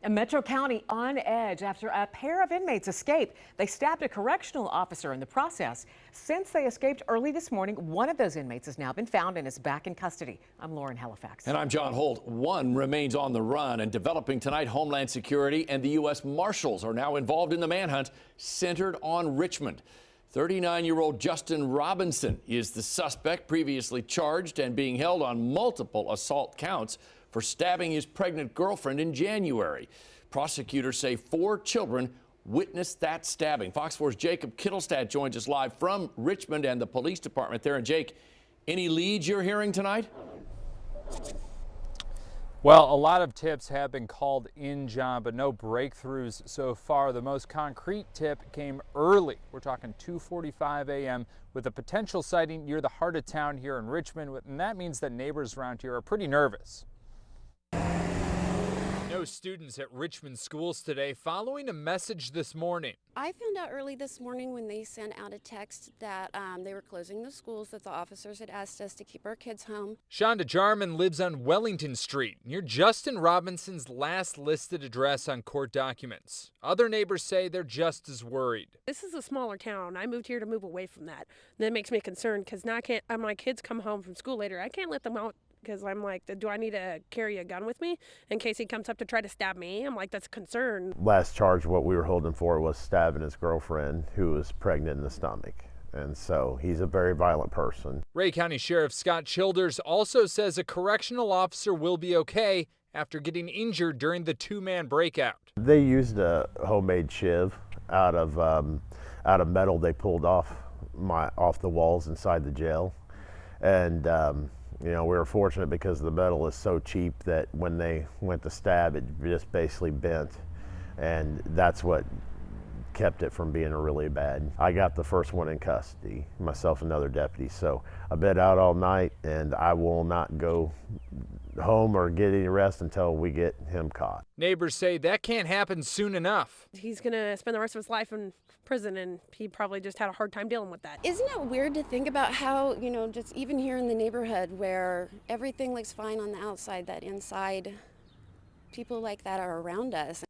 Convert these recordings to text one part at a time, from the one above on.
And Metro County on edge after a pair of inmates escaped. They stabbed a correctional officer in the process. Since they escaped early this morning, one of those inmates has now been found and is back in custody. I'm Lauren Halifax. And I'm John Holt. One remains on the run, and developing tonight, Homeland Security and the U.S. Marshals are now involved in the manhunt centered on Richmond. 39-year-old Justin Robinson is the suspect, previously charged and being held on multiple assault counts for stabbing his pregnant girlfriend in January. Prosecutors say 4 children witnessed that stabbing. Fox 4's Jacob Kittelstadt joins us live from Richmond and the police department there. And Jake, any leads you're hearing tonight? Well, a lot of tips have been called in, John, but no breakthroughs so far. The most concrete tip came early. We're talking 2:45 a.m. with a potential sighting near the heart of town here in Richmond, and that means that neighbors around here are pretty nervous. No students at Richmond schools today following a message this morning. I found out early this morning when they sent out a text that they were closing the schools, that the officers had asked us to keep our kids home. Shonda Jarman lives on Wellington Street, near Justin Robinson's last listed address on court documents. Other neighbors say they're just as worried. This is a smaller town. I moved here to move away from that. That makes me concerned because now my kids come home from school later. I can't let them out because I'm like, do I need to carry a gun with me in case he comes up to try to stab me? I'm like, that's a concern. Last charge, what we were holding for was stabbing his girlfriend who was pregnant in the stomach. And so he's a very violent person. Ray County Sheriff Scott Childers also says a correctional officer will be okay after getting injured during the 2-man breakout. They used a homemade shiv out of metal they pulled off the walls inside the jail. And you know, we were fortunate because the metal is so cheap that when they went to stab, it just basically bent. And that's what kept it from being really bad. I got the first one in custody, myself and another deputy. So I've been out all night and I will not go home or get any rest until we get him caught. Neighbors say that can't happen soon enough. He's going to spend the rest of his life in prison, and he probably just had a hard time dealing with that. Isn't it weird to think about how, just even here in the neighborhood where everything looks fine on the outside, that inside people like that are around us?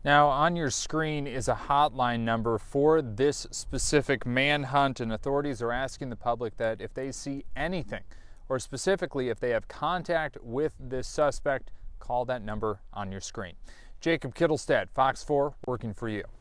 Now, on your screen is a hotline number for this specific manhunt, and authorities are asking the public that if they see anything, or specifically if they have contact with this suspect, call that number on your screen. Jacob Kittelstadt, Fox 4, working for you.